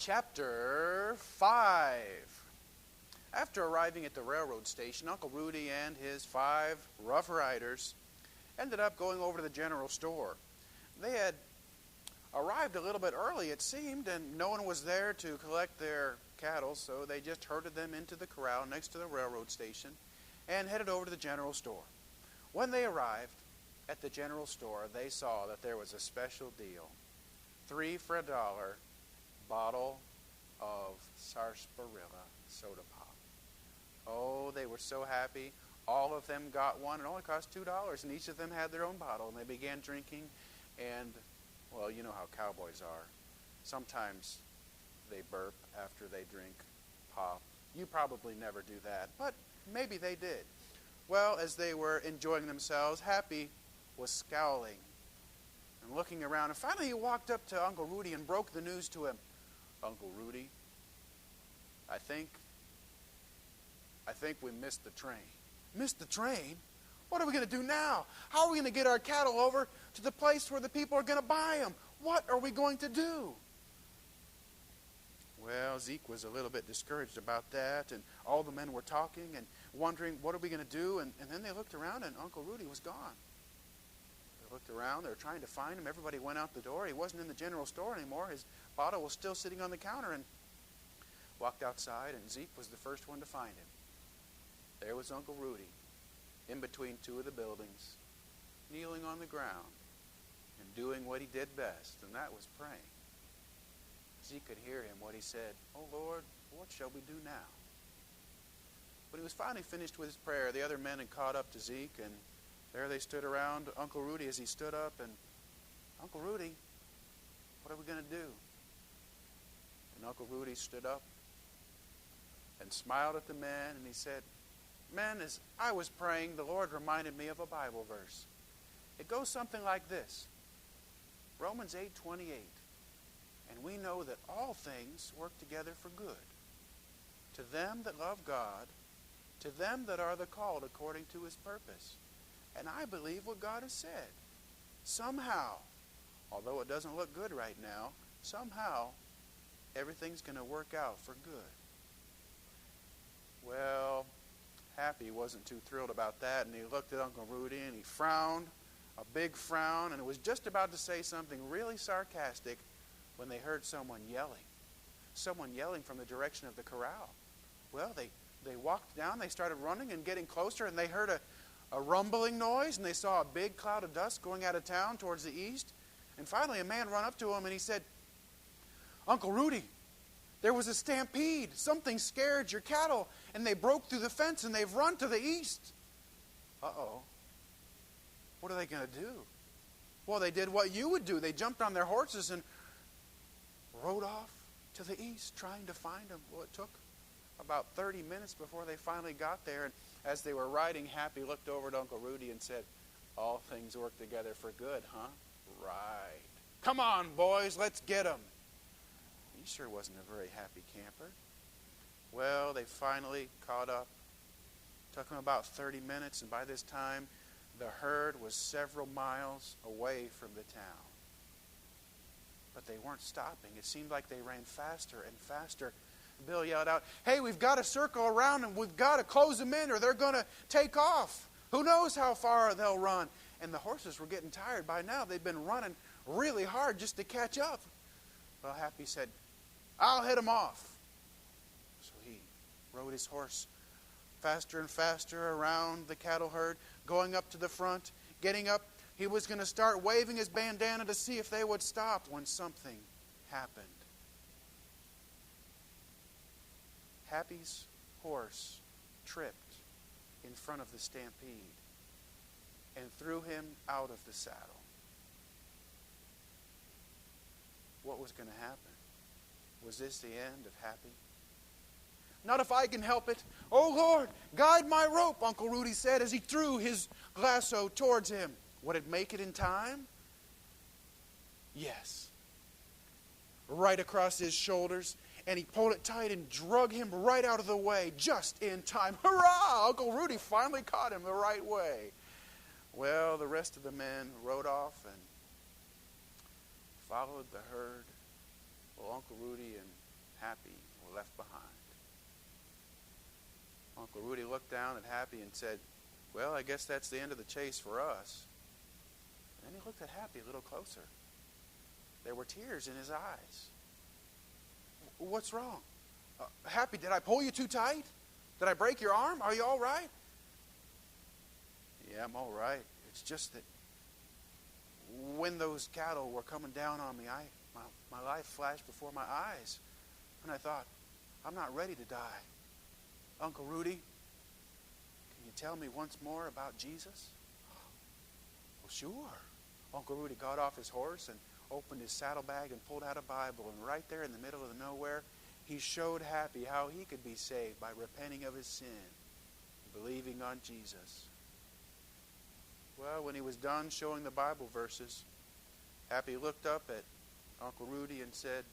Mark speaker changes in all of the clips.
Speaker 1: Chapter 5. After arriving at the railroad station, Uncle Rudy and his 5 Rough Riders ended up going over to the general store. They had arrived a little bit early, it seemed, and no one was there to collect their cattle, so they just herded them into the corral next to the railroad station and headed over to the general store. When they arrived at the general store, they saw that there was a special deal. 3 for $1 bottle of sarsaparilla soda pop. Oh, they were so happy. All of them got one. It only cost $2, and each of them had their own bottle, and they began drinking. And, well, you know how cowboys are. Sometimes they burp after they drink pop. You probably never do that, but maybe they did. Well, as they were enjoying themselves, Happy was scowling and looking around. And finally he walked up to Uncle Rudy and broke the news to him. Uncle Rudy, I think we missed the train. Missed the train? What are we going to do now? How are we going to get our cattle over to the place where the people are going to buy them? What are we going to do? Well, Zeke was a little bit discouraged about that, and all the men were talking and wondering, what are we going to do? And then they looked around, and Uncle Rudy was gone. They looked around. They were trying to find him. Everybody went out the door. He wasn't in the general store anymore. His bottle was still sitting on the counter, and walked outside, and Zeke was the first one to find him. There was Uncle Rudy, in between 2 of the buildings, kneeling on the ground and doing what he did best, and that was praying. Zeke could hear him, what he said, "Oh Lord, what shall we do now?" When he was finally finished with his prayer, the other men had caught up to Zeke, and there they stood around Uncle Rudy as he stood up, and, "Uncle Rudy, what are we going to do?" And Uncle Rudy stood up and smiled at the men, and he said, "Men, as I was praying, the Lord reminded me of a Bible verse. It goes something like this. Romans 8:28. And we know that all things work together for good, to them that love God, to them that are the called according to His purpose." And I believe what God has said. Somehow, although it doesn't look good right now, somehow everything's going to work out for good. Well, Happy wasn't too thrilled about that, and he looked at Uncle Rudy and he frowned, a big frown, and was just about to say something really sarcastic when they heard someone yelling from the direction of the corral. Well, they walked down, they started running and getting closer, and they heard a rumbling noise, and they saw a big cloud of dust going out of town towards the east. And finally a man ran up to him and he said, "Uncle Rudy, there was a stampede. Something scared your cattle, and they broke through the fence and they've run to the east." Uh-oh. What are they going to do? Well, they did what you would do. They jumped on their horses and rode off to the east trying to find them. Well, it took about 30 minutes before they finally got there. And as they were riding, Happy looked over at Uncle Rudy and said, "All things work together for good, huh?" "Right. Come on, boys, let's get them." He sure wasn't a very happy camper. Well, they finally caught up. Took them about 30 minutes, and by this time, the herd was several miles away from the town. But they weren't stopping. It seemed like they ran faster and faster. Bill yelled out, "Hey, we've got to circle around and we've got to close them in or they're going to take off. Who knows how far they'll run?" And the horses were getting tired by now. They'd been running really hard just to catch up. Well, Happy said, "I'll head them off." So he rode his horse faster and faster around the cattle herd, going up to the front, getting up. He was going to start waving his bandana to see if they would stop when something happened. Happy's horse tripped in front of the stampede and threw him out of the saddle. What was going to happen? Was this the end of Happy? "Not if I can help it. Oh Lord, guide my rope," Uncle Rudy said as he threw his lasso towards him. Would it make it in time? Yes. Right across his shoulders, and he pulled it tight and drug him right out of the way just in time. Hurrah! Uncle Rudy finally caught him the right way. Well, the rest of the men rode off and followed the herd. Well, Uncle Rudy and Happy were left behind. Uncle Rudy looked down at Happy and said, "Well, I guess that's the end of the chase for us." And then he looked at Happy a little closer. There were tears in his eyes. "What's wrong? Happy, did I pull you too tight? Did I break your arm? Are you all right?" "Yeah, I'm all right. It's just that when those cattle were coming down on me, my life flashed before my eyes. And I thought, I'm not ready to die. Uncle Rudy, can you tell me once more about Jesus?" "Well, sure." Uncle Rudy got off his horse and opened his saddlebag and pulled out a Bible. And right there in the middle of the nowhere, he showed Happy how he could be saved by repenting of his sin and believing on Jesus. Well, when he was done showing the Bible verses, Happy looked up at Uncle Rudy and said,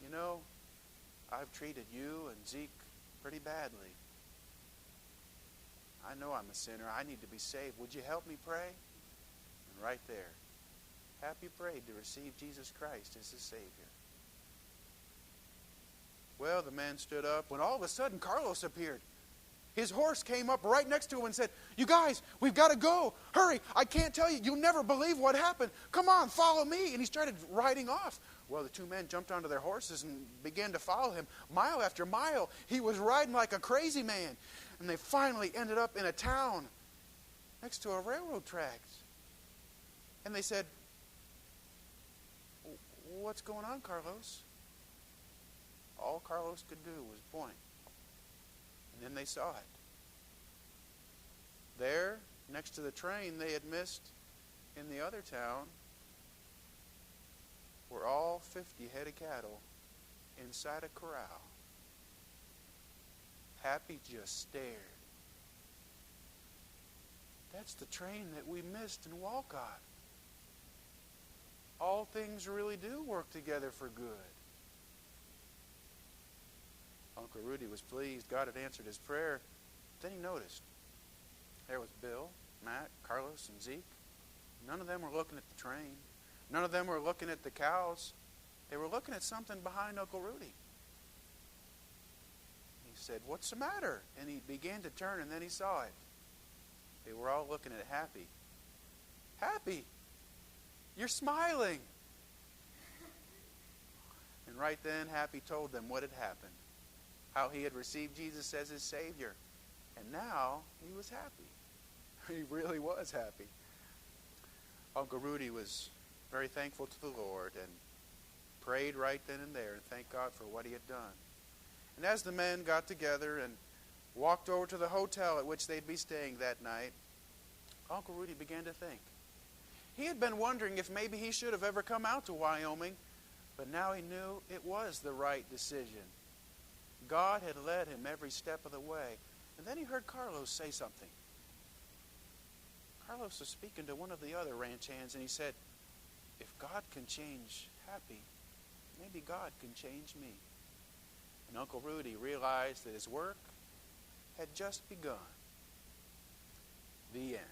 Speaker 1: "You know, I've treated you and Zeke pretty badly. I know I'm a sinner. I need to be saved. Would you help me pray?" And right there, Happy prayed to receive Jesus Christ as his Savior. Well, the man stood up when all of a sudden Carlos appeared. His horse came up right next to him and said, "You guys, we've got to go. Hurry, I can't tell you. You'll never believe what happened. Come on, follow me." And he started riding off. Well, the two men jumped onto their horses and began to follow him. Mile after mile, he was riding like a crazy man. And they finally ended up in a town next to a railroad tracks. And they said, "What's going on, Carlos?" All Carlos could do was point. And then they saw it. There, next to the train they had missed in the other town, were all 50 head of cattle inside a corral. Happy just stared. That's the train that we missed in Walcott. All things really do work together for good. Uncle Rudy was pleased. God had answered his prayer. Then he noticed there was Bill, Matt, Carlos, and Zeke. None of them were looking at the train. None of them were looking at the cows. They were looking at something behind Uncle Rudy. He said, "What's the matter?" And he began to turn, and then he saw it. They were all looking at Happy. "Happy, you're smiling." And right then, Happy told them what had happened. How he had received Jesus as his Savior. And now he was happy. He really was happy. Uncle Rudy was very thankful to the Lord and prayed right then and there and thanked God for what he had done. And as the men got together and walked over to the hotel at which they'd be staying that night, Uncle Rudy began to think. He had been wondering if maybe he should have ever come out to Wyoming, but now he knew it was the right decision. God had led him every step of the way. And then he heard Carlos say something. Carlos was speaking to one of the other ranch hands, and he said, "If God can change Happy, maybe God can change me." And Uncle Rudy realized that his work had just begun. The end.